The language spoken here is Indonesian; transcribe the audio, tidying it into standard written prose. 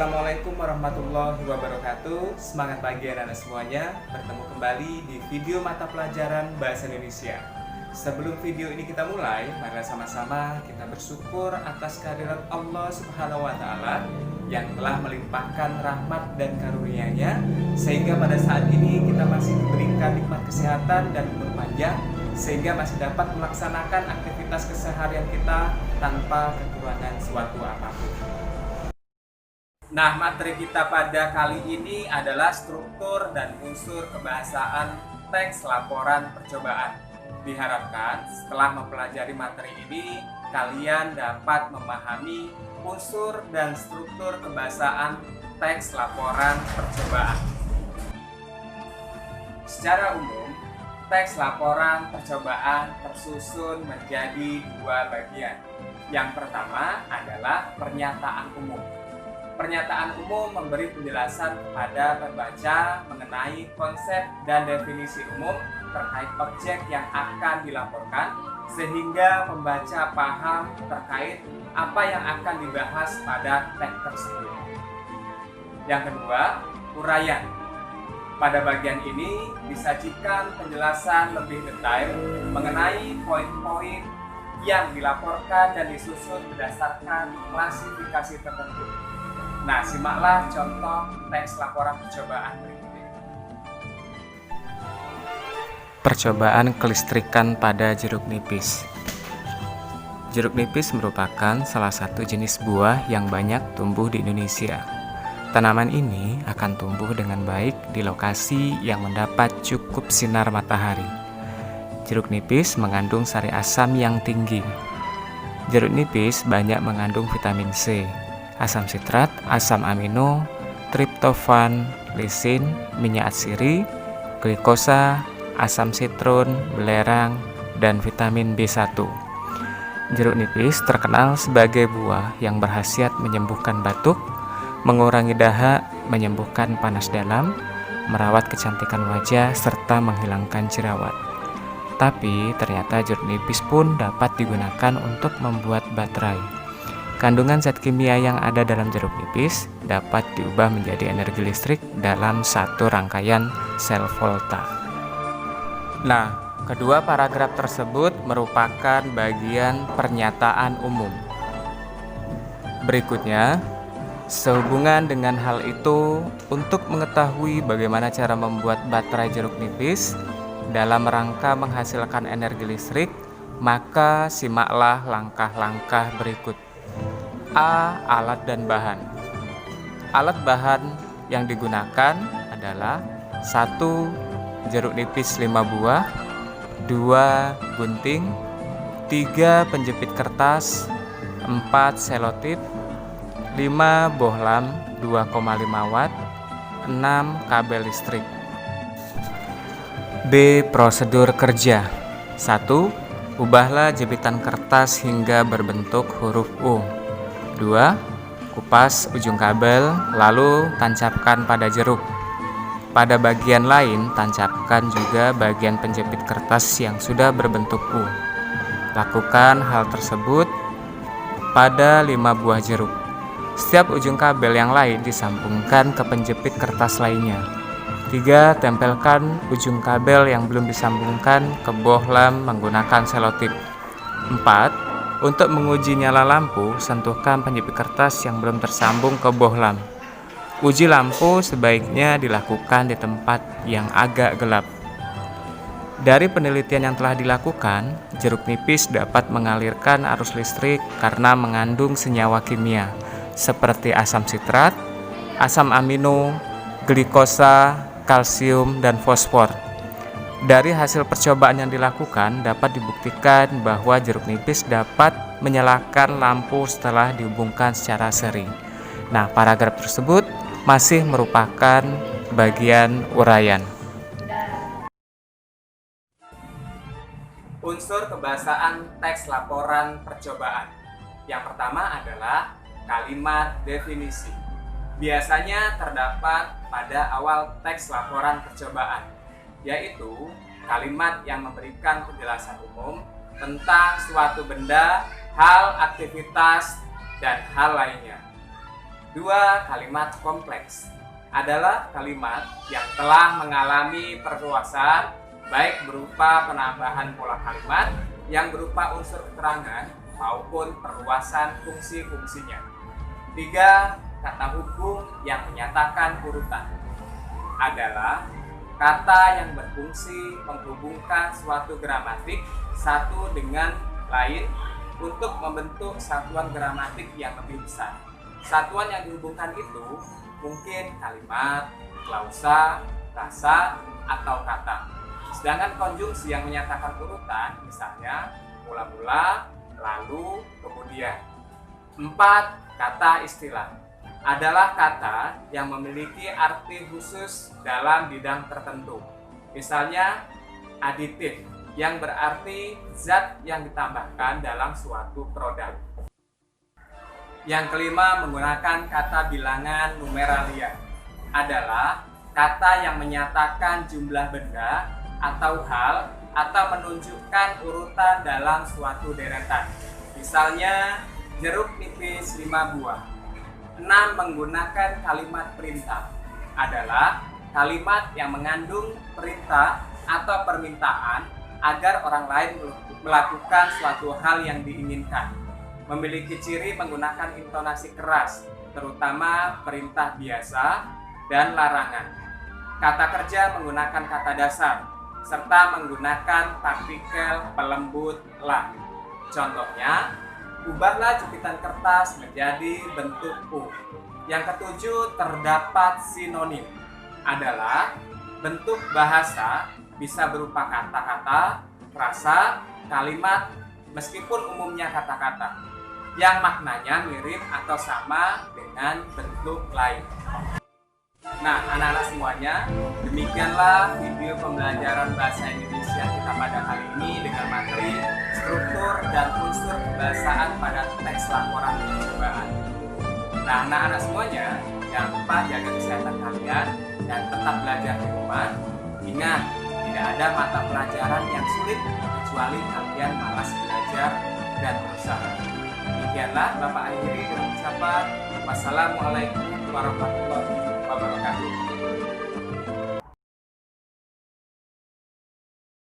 Assalamualaikum warahmatullahi wabarakatuh. Semangat pagi anak-anak semuanya. Bertemu kembali di video mata pelajaran Bahasa Indonesia. Sebelum video ini kita mulai, mari sama-sama kita bersyukur atas kehadiran Allah Subhanahu wa Ta'ala yang telah melimpahkan rahmat dan karunia-Nya, sehingga pada saat ini kita masih diberikan nikmat kesehatan dan umur panjang, sehingga masih dapat melaksanakan aktivitas keseharian kita tanpa kekurangan suatu apapun. Nah, materi kita pada kali ini adalah struktur dan unsur kebahasaan teks laporan percobaan. Diharapkan setelah mempelajari materi ini, kalian dapat memahami unsur dan struktur kebahasaan teks laporan percobaan. Secara umum, teks laporan percobaan tersusun menjadi dua bagian. Yang pertama adalah pernyataan umum. Pernyataan umum memberi penjelasan kepada pembaca mengenai konsep dan definisi umum terkait objek yang akan dilaporkan, sehingga pembaca paham terkait apa yang akan dibahas pada teks tersebut. Yang kedua, uraian. Pada bagian ini disajikan penjelasan lebih detail mengenai poin-poin yang dilaporkan dan disusun berdasarkan klasifikasi tertentu. Nah, simaklah contoh teks laporan percobaan berikut ini. Percobaan kelistrikan pada jeruk nipis. Jeruk nipis merupakan salah satu jenis buah yang banyak tumbuh di Indonesia. Tanaman ini akan tumbuh dengan baik di lokasi yang mendapat cukup sinar matahari. Jeruk nipis mengandung sari asam yang tinggi. Jeruk nipis banyak mengandung vitamin C, asam sitrat, asam amino, triptofan, lisin, minyak atsiri, glikosa, asam sitrun, belerang, dan vitamin B1. Jeruk nipis terkenal sebagai buah yang berkhasiat menyembuhkan batuk, mengurangi dahak, menyembuhkan panas dalam, merawat kecantikan wajah, serta menghilangkan jerawat. Tapi ternyata jeruk nipis pun dapat digunakan untuk membuat baterai. Kandungan zat kimia yang ada dalam jeruk nipis dapat diubah menjadi energi listrik dalam satu rangkaian sel volta. Nah, kedua paragraf tersebut merupakan bagian pernyataan umum. Berikutnya, sehubungan dengan hal itu, untuk mengetahui bagaimana cara membuat baterai jeruk nipis dalam rangka menghasilkan energi listrik, maka simaklah langkah-langkah berikut. A. Alat dan bahan. Alat bahan yang digunakan adalah 1. Jeruk nipis 5 buah, 2. Gunting, 3. Penjepit kertas, 4. Selotip, 5. Bohlam 2,5 watt, 6. Kabel listrik. B. Prosedur kerja. 1. Ubahlah jepitan kertas hingga berbentuk huruf U. 2. Kupas ujung kabel, lalu tancapkan pada jeruk. Pada bagian lain, tancapkan juga bagian penjepit kertas yang sudah berbentuk U. Lakukan hal tersebut pada 5 buah jeruk. Setiap ujung kabel yang lain disambungkan ke penjepit kertas lainnya. 3. Tempelkan ujung kabel yang belum disambungkan ke bohlam menggunakan selotip. 4. Untuk menguji nyala lampu, sentuhkan penjepit kertas yang belum tersambung ke bohlam. Uji lampu sebaiknya dilakukan di tempat yang agak gelap. Dari penelitian yang telah dilakukan, jeruk nipis dapat mengalirkan arus listrik karena mengandung senyawa kimia seperti asam sitrat, asam amino, glikosa, kalsium, dan fosfor. Dari hasil percobaan yang dilakukan, dapat dibuktikan bahwa jeruk nipis dapat menyalakan lampu setelah dihubungkan secara seri. Nah, paragraf tersebut masih merupakan bagian uraian. Unsur kebahasaan teks laporan percobaan. Yang pertama adalah kalimat definisi. Biasanya terdapat pada awal teks laporan percobaan, yaitu kalimat yang memberikan penjelasan umum tentang suatu benda, hal, aktivitas, dan hal lainnya. Dua, kalimat kompleks adalah kalimat yang telah mengalami perluasan baik berupa penambahan pola kalimat yang berupa unsur keterangan maupun perluasan fungsi-fungsinya. Tiga, kata hukum yang menyatakan urutan adalah kata yang berfungsi menghubungkan suatu gramatik satu dengan lain untuk membentuk satuan gramatik yang lebih besar. Satuan yang dihubungkan itu mungkin kalimat, klausa, rasa, atau kata. Sedangkan konjungsi yang menyatakan urutan misalnya mula-mula, lalu, kemudian. 4. Kata istilah adalah kata yang memiliki arti khusus dalam bidang tertentu. Misalnya aditif yang berarti zat yang ditambahkan dalam suatu produk. Yang kelima, menggunakan kata bilangan numeralia adalah kata yang menyatakan jumlah benda atau hal atau menunjukkan urutan dalam suatu deretan. Misalnya jeruk nipis 5 buah. 6. Menggunakan kalimat perintah adalah kalimat yang mengandung perintah atau permintaan agar orang lain melakukan suatu hal yang diinginkan. Memiliki ciri menggunakan intonasi keras, terutama perintah biasa dan larangan. Kata kerja menggunakan kata dasar, serta menggunakan partikel pelembut la. Contohnya, ubahlah jepitan kertas menjadi bentuk U. Yang ketujuh, terdapat sinonim adalah bentuk bahasa bisa berupa kata-kata, frasa, kalimat, meskipun umumnya kata-kata yang maknanya mirip atau sama dengan bentuk lain. Nah, anak-anak semuanya, demikianlah video pembelajaran bahasa Indonesia kita pada kali ini dengan materi struktur dan unsur kebahasaan pada teks laporan percobaan. Nah, anak-anak semuanya, jangan lupa jaga kesehatan kalian dan tetap belajar di rumah. Ingat, tidak ada mata pelajaran yang sulit kecuali kalian malas belajar dan berusaha. Demikianlah Bapak akhiri dengan ucapan wassalamualaikum warahmatullahi wabarakatuh.